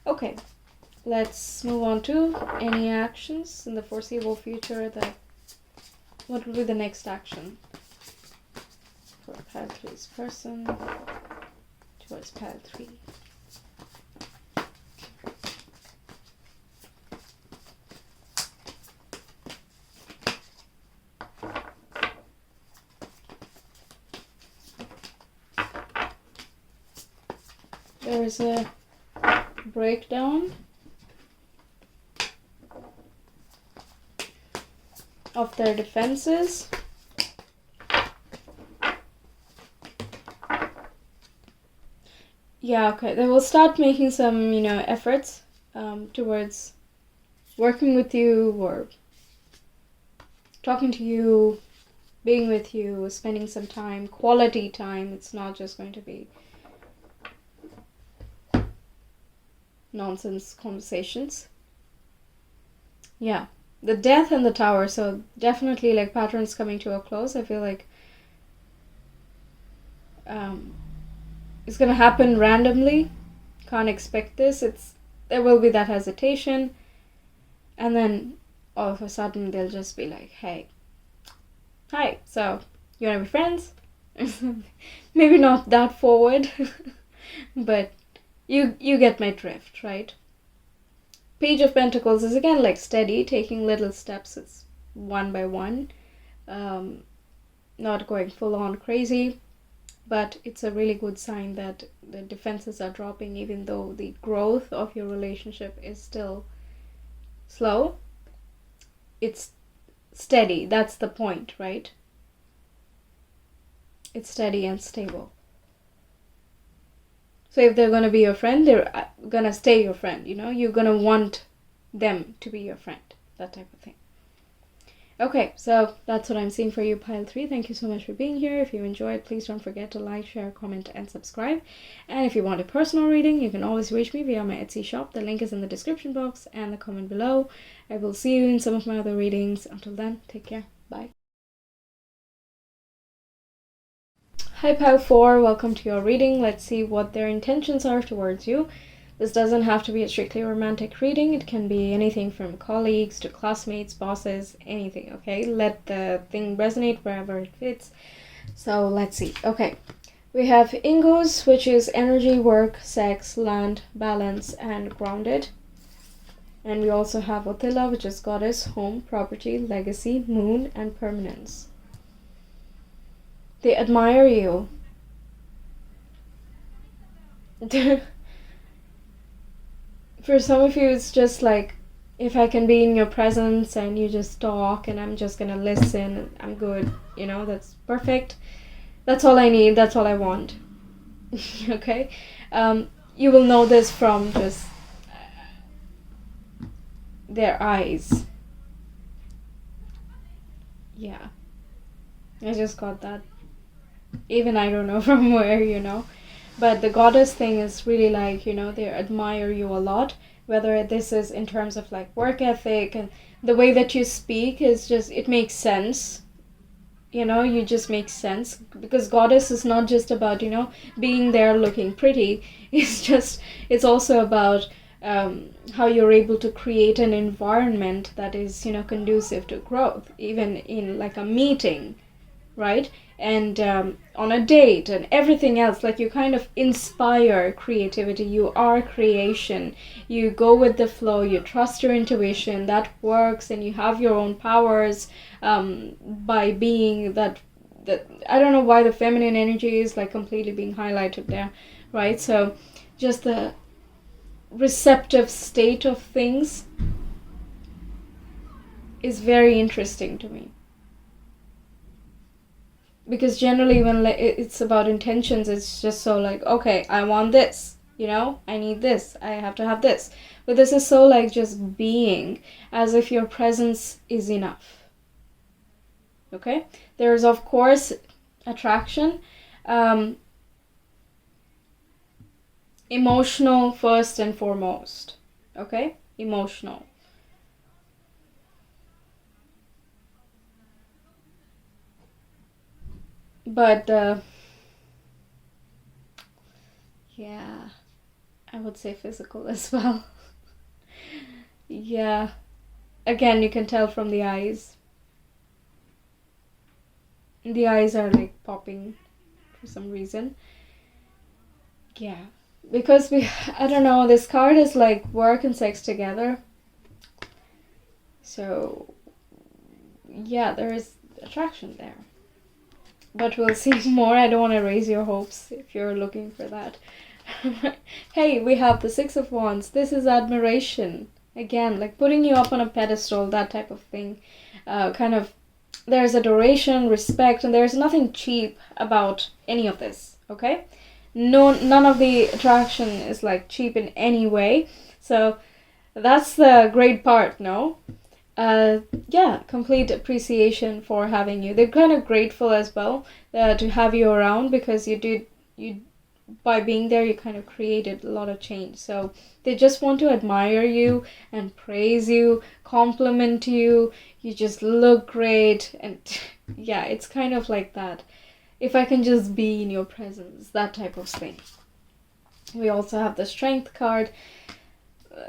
Okay, let's move on to any actions in the foreseeable future. What will be the next action for pile 3's person towards pile 3? There is a breakdown of their defenses. Yeah, okay. They will start making some, efforts towards working with you or talking to you, being with you, spending some time, quality time. It's not just going to be nonsense conversations. Yeah, the death and the tower, so definitely like patterns coming to a close. I feel like it's gonna happen randomly. Can't expect this. There will be that hesitation, and then all of a sudden they'll just be like, hey, hi, so you wanna be friends? Maybe not that forward, but you get my drift, right? Page of Pentacles is again like steady, taking little steps. It's one by one, not going full on crazy, but it's a really good sign that the defenses are dropping, even though the growth of your relationship is still slow. It's steady. That's the point, right? It's steady and stable. So if they're going to be your friend, they're going to stay your friend, You're going to want them to be your friend, that type of thing. Okay, so that's what I'm seeing for you, pile 3. Thank you so much for being here. If you enjoyed, please don't forget to like, share, comment, and subscribe. And if you want a personal reading, you can always reach me via my Etsy shop. The link is in the description box and the comment below. I will see you in some of my other readings. Until then, take care. Bye. Hi pile 4, welcome to your reading. Let's see what their intentions are towards you. This doesn't have to be a strictly romantic reading. It can be anything from colleagues to classmates, bosses, anything, okay? Let the thing resonate wherever it fits. So let's see. Okay, we have Ingus, which is energy, work, sex, land, balance, and grounded. And we also have Othila, which is goddess, home, property, legacy, moon, and permanence. They admire you. For some of you, it's just like, if I can be in your presence and you just talk and I'm just gonna listen, I'm good, that's perfect. That's all I need, that's all I want. Okay? You will know this from just their eyes. Yeah. I just got that. Even I don't know from where, but the goddess thing is really like, they admire you a lot, whether this is in terms of like work ethic and the way that you speak is just, it makes sense, you just make sense, because goddess is not just about, being there looking pretty. It's also about how you're able to create an environment that is, conducive to growth, even in like a meeting, right? and on a date and everything else. Like, you kind of inspire creativity. You are creation. You go with the flow. You trust your intuition. That works, and you have your own powers by being that. I don't know why the feminine energy is like completely being highlighted there, right? So just the receptive state of things is very interesting to me. Because generally when it's about intentions, it's just so like, okay, I want this, I need this, I have to have this. But this is so like just being, as if your presence is enough. Okay? There's of course attraction, emotional first and foremost. Okay? Emotional. But yeah, I would say physical as well. Yeah, again, you can tell from the eyes. The eyes are like popping for some reason. Yeah, because I don't know, this card is like work and sex together. So yeah, there is attraction there. But we'll see more. I don't want to raise your hopes if you're looking for that. Hey, we have the Six of Wands. This is admiration. Again, like putting you up on a pedestal, that type of thing. Kind of, there's adoration, respect, and there's nothing cheap about any of this, okay? None of the attraction is like cheap in any way. So that's the great part, no? Yeah, complete appreciation for having you. They're kind of grateful as well to have you around, because you by being there, you kind of created a lot of change. So they just want to admire you and praise you, compliment you. You just look great, and yeah, it's kind of like that. If I can just be in your presence, that type of thing. We also have the Strength card.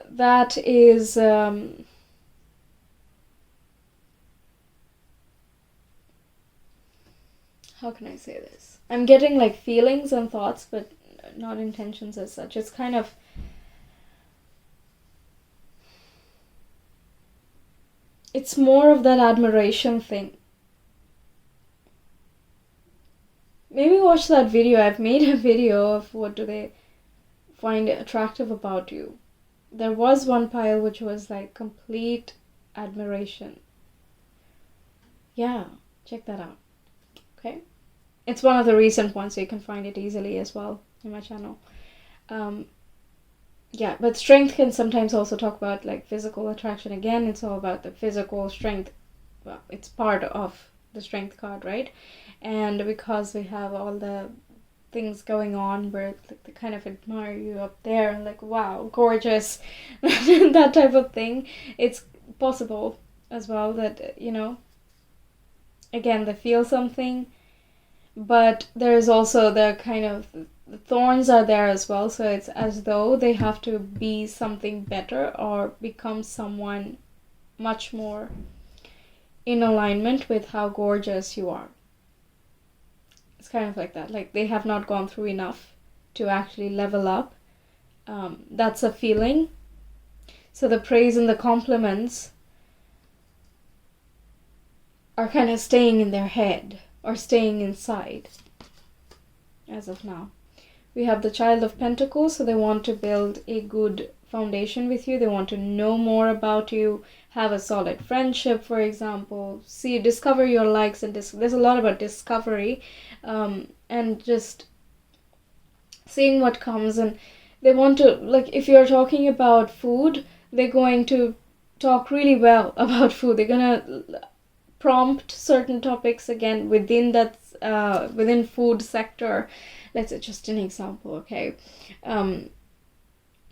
That is how can I say this? I'm getting like feelings and thoughts, but not intentions as such. It's kind of, it's more of that admiration thing. Maybe watch that video. I've made a video of what do they find attractive about you. There was one pile which was like complete admiration. Yeah, check that out. Okay? It's one of the recent ones, so you can find it easily as well in my channel. Yeah, but strength can sometimes also talk about like physical attraction. Again, it's all about the physical strength. Well, it's part of the Strength card, right? And because we have all the things going on where like, they kind of admire you up there and like, wow, gorgeous, that type of thing, it's possible as well that, again, they feel something. But there's also the kind of, the thorns are there as well, so it's as though they have to be something better or become someone much more in alignment with how gorgeous you are. It's kind of like that, like they have not gone through enough to actually level up. That's a feeling. So the praise and the compliments are kind of staying in their head or staying inside as of now. We have the Child of Pentacles, so they want to build a good foundation with you. They want to know more about you, have a solid friendship, for example, discover your likes and there's a lot about discovery, and just seeing what comes. And they want to, like, if you're talking about food, they're going to talk really well about food. They're gonna prompt certain topics again within that within food sector. Let's say just an example, okay?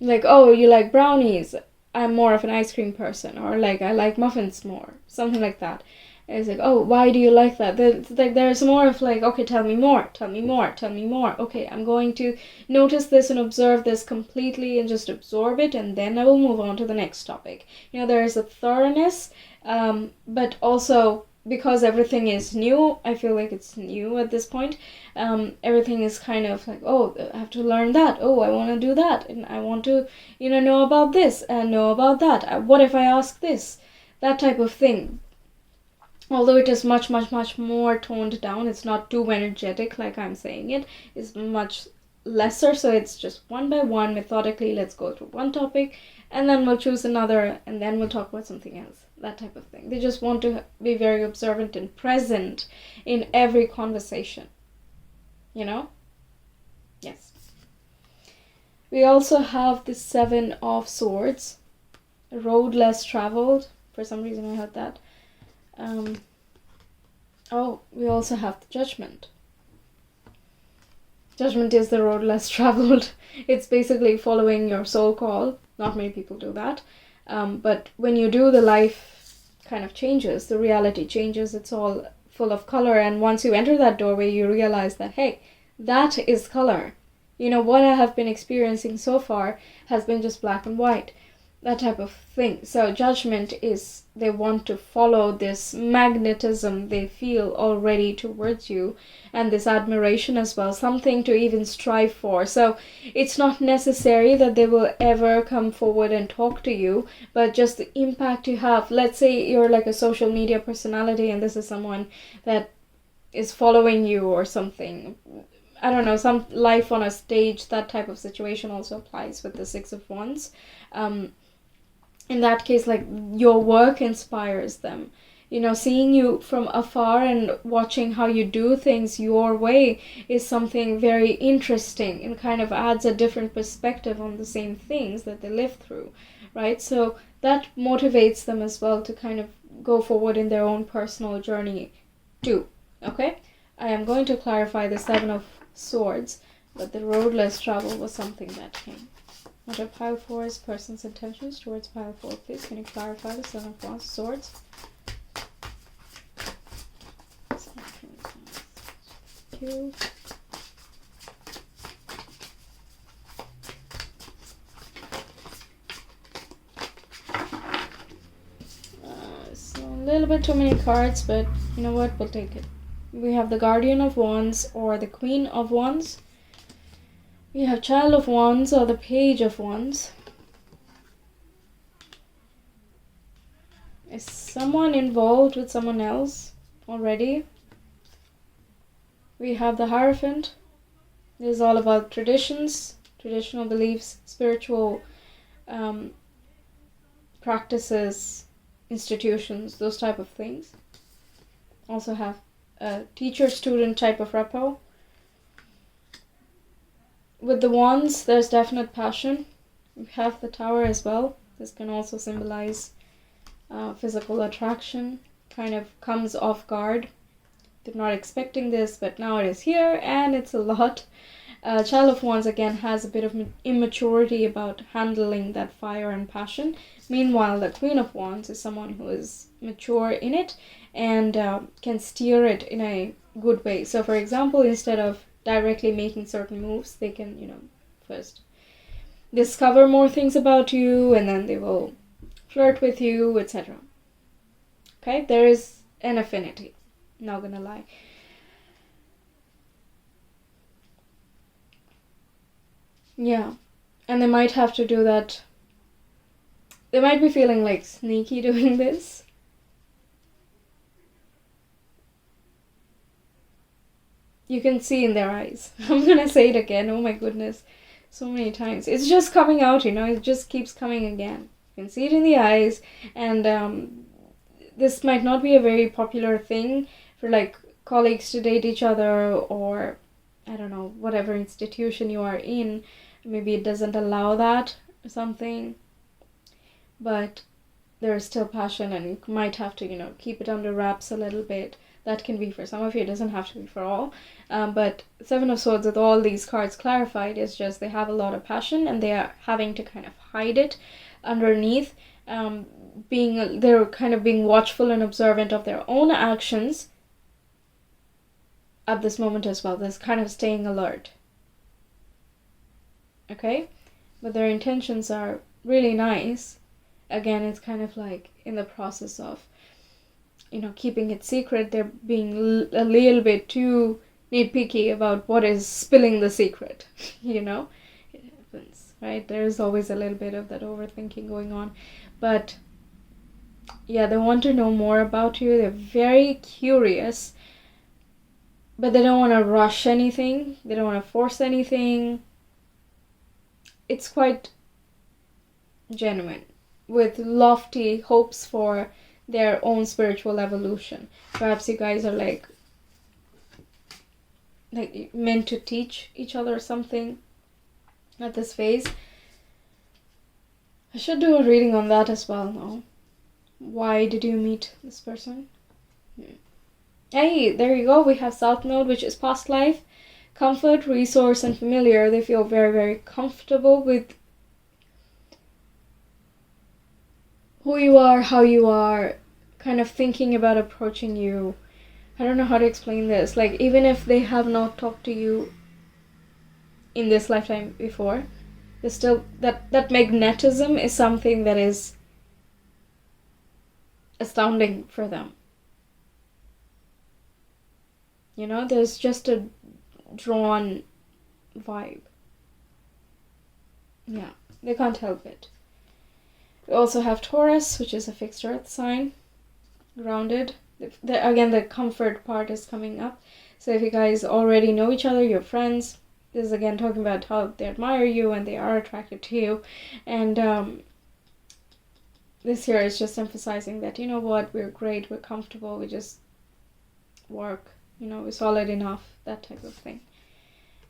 Like, oh, you like brownies, I'm more of an ice cream person, or like I like muffins more, something like that. And it's like, oh, why do you like that? There's more of like, okay, tell me more. Okay, I'm going to notice this and observe this completely and just absorb it, and then I will move on to the next topic. There is a thoroughness, but also because everything is new, I feel like it's new at this point. Everything is kind of like, oh, I have to learn that. Oh, I want to do that. And I want to, know about this and know about that. What if I ask this? That type of thing. Although it is much, much, much more toned down. It's not too energetic like I'm saying it. It's much lesser. So it's just one by one, methodically, let's go through one topic and then we'll choose another and then we'll talk about something else. That type of thing. They just want to be very observant and present in every conversation. Yes. We also have the Seven of Swords. A road less traveled. For some reason I heard that. We also have the Judgment. Judgment is the road less traveled. It's basically following your soul call. Not many people do that. But when you do, the life kind of changes. The reality changes. It's all full of color. And once you enter that doorway, you realize that, hey, that is color. What I have been experiencing so far has been just black and white. That type of thing. So Judgment is, they want to follow this magnetism they feel already towards you, and this admiration as well, something to even strive for. So it's not necessary that they will ever come forward and talk to you, but just the impact you have. Let's say you're like a social media personality and this is someone that is following you or something. I don't know, some life on a stage, that type of situation also applies with the Six of Wands. In that case, like, your work inspires them. Seeing you from afar and watching how you do things your way is something very interesting and kind of adds a different perspective on the same things that they live through, right? So that motivates them as well to kind of go forward in their own personal journey too, okay? I am going to clarify the Seven of Swords, but the road less travel was something that came. What are pile 4's person's intentions towards pile 4, please? Can you clarify the Seven of Wands, Swords? Two. So a little bit too many cards, but you know what? We'll take it. We have the Guardian of Wands or the Queen of Wands. We have Child of Wands or the Page of Wands. Is someone involved with someone else already? We have the Hierophant. This is all about traditions, traditional beliefs, spiritual practices, institutions, those type of things. Also have a teacher-student type of rapport. With the Wands, there's definite passion. We have the Tower as well. This can also symbolize physical attraction. Kind of comes off guard. They're not expecting this, but now it is here, and it's a lot. Child of Wands, again, has a bit of immaturity about handling that fire and passion. Meanwhile, the Queen of Wands is someone who is mature in it and can steer it in a good way. So, for example, instead of directly making certain moves, they can, first discover more things about you, and then they will flirt with you, etc. Okay, there is an affinity, not gonna lie. Yeah, and they might have to do that. They might be feeling like sneaky doing this. You can see in their eyes. I'm gonna say it again. Oh my goodness. So many times. It's just coming out, it just keeps coming again. You can see it in the eyes. And this might not be a very popular thing for like colleagues to date each other, or I don't know, whatever institution you are in. Maybe it doesn't allow that or something. But there is still passion, and you might have to, keep it under wraps a little bit. That can be for some of you. It doesn't have to be for all. But Seven of Swords, with all these cards clarified, is just they have a lot of passion and they are having to kind of hide it underneath. They're kind of being watchful and observant of their own actions at this moment as well. There's kind of staying alert. Okay? But their intentions are really nice. Again, it's kind of like in the process of keeping it secret. They're being a little bit too nitpicky about what is spilling the secret. It happens, right? There's always a little bit of that overthinking going on. But yeah, they want to know more about you. They're very curious, but they don't want to rush anything. They don't want to force anything. It's quite genuine, with lofty hopes for their own spiritual evolution. Perhaps you guys are like meant to teach each other something at this phase. I should do a reading on that as well. No, why did you meet this person? Hey, there you go. We have South Node, which is past life, comfort, resource, and familiar. They feel very, very comfortable with who you are, how you are, kind of thinking about approaching you. I don't know how to explain this. Like, even if they have not talked to you in this lifetime before, there's still that magnetism is something that is astounding for them. There's just a drawn vibe. Yeah, they can't help it. We also have Taurus, which is a fixed earth sign, grounded. Again, the comfort part is coming up. So if you guys already know each other, you're friends. This is again talking about how they admire you and they are attracted to you. And this here is just emphasizing that, we're great, we're comfortable, we just work, we're solid enough, that type of thing.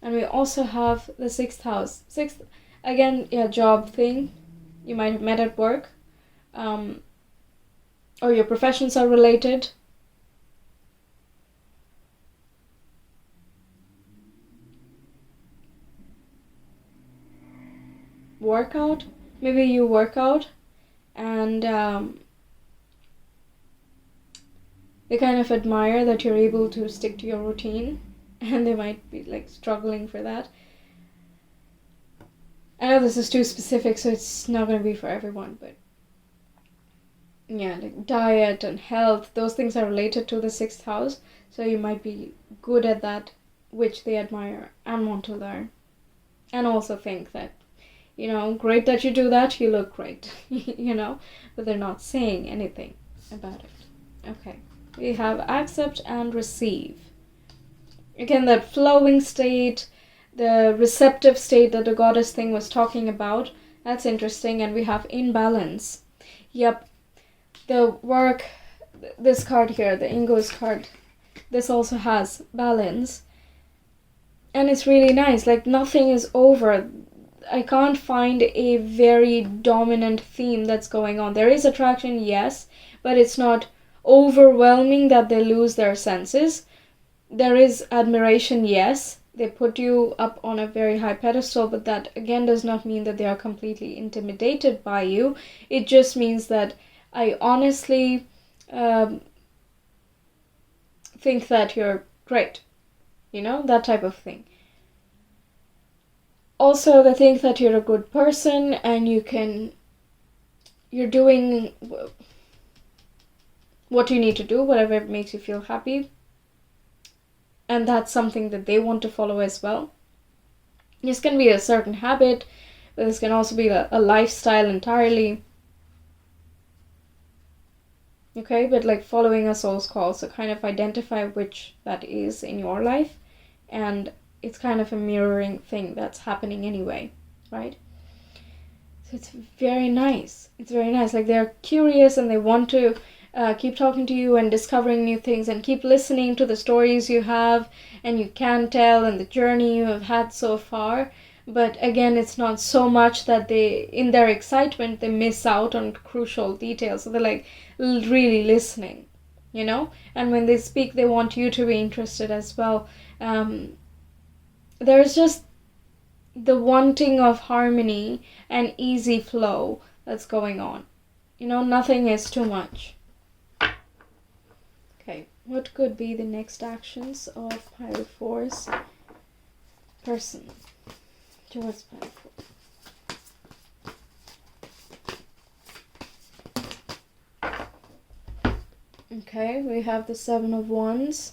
And we also have the 6th house. Again, job thing. You might have met at work. Or your professions are related. Workout. Maybe you work out and they kind of admire that you're able to stick to your routine, and they might be like struggling for that. I know this is too specific, so it's not going to be for everyone, but yeah, like diet and health, those things are related to the 6th house, so you might be good at that, which they admire and want to learn, and also think that, great that you do that, you look great, but they're not saying anything about it. Okay, we have accept and receive. Again, that flowing state, the receptive state that the goddess thing was talking about, that's interesting. And we have imbalance. Yep, the work, this card here, the Ingo's card, this also has balance. And it's really nice, like nothing is over. I can't find a very dominant theme that's going on. There is attraction, yes, but it's not overwhelming that they lose their senses. There is admiration, yes. They put you up on a very high pedestal, but that again does not mean that they are completely intimidated by you. It just means that I honestly think that you're great. That type of thing. Also, they think that you're a good person and you're doing what you need to do, whatever makes you feel happy. And that's something that they want to follow as well. This can be a certain habit, but this can also be a lifestyle entirely. Okay, but like following a soul's call, so kind of identify which that is in your life, and it's kind of a mirroring thing that's happening anyway, right? So it's very nice. It's very nice. Like they're curious and they want to keep talking to you and discovering new things and keep listening to the stories you have and you can tell and the journey you have had so far. But again, it's not so much that they, in their excitement, they miss out on crucial details. So they're like really listening, And when they speak, they want you to be interested as well. There's just the wanting of harmony and easy flow that's going on. Nothing is too much. Okay, what could be the next actions of Pilot Force person towards Pilot Force? Okay, we have the Seven of Wands.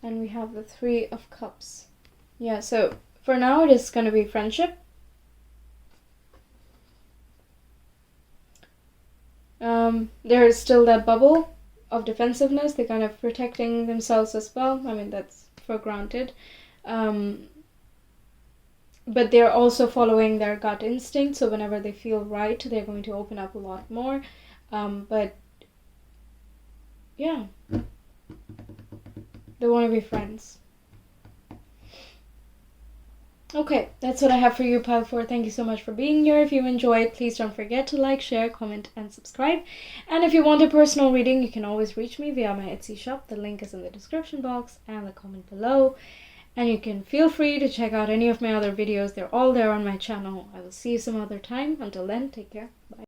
And we have the Three of Cups. Yeah, so for now it is going to be friendship. There is still that bubble of defensiveness. They're kind of protecting themselves as well. I mean, that's for granted. But they're also following their gut instinct. So whenever they feel right, they're going to open up a lot more. But yeah, they want to be friends. Okay, that's what I have for you, Pile 4. Thank you so much for being here. If you enjoyed, please don't forget to like, share, comment, and subscribe. And if you want a personal reading, you can always reach me via my Etsy shop. The link is in the description box and the comment below. And you can feel free to check out any of my other videos. They're all there on my channel. I will see you some other time. Until then, take care. Bye.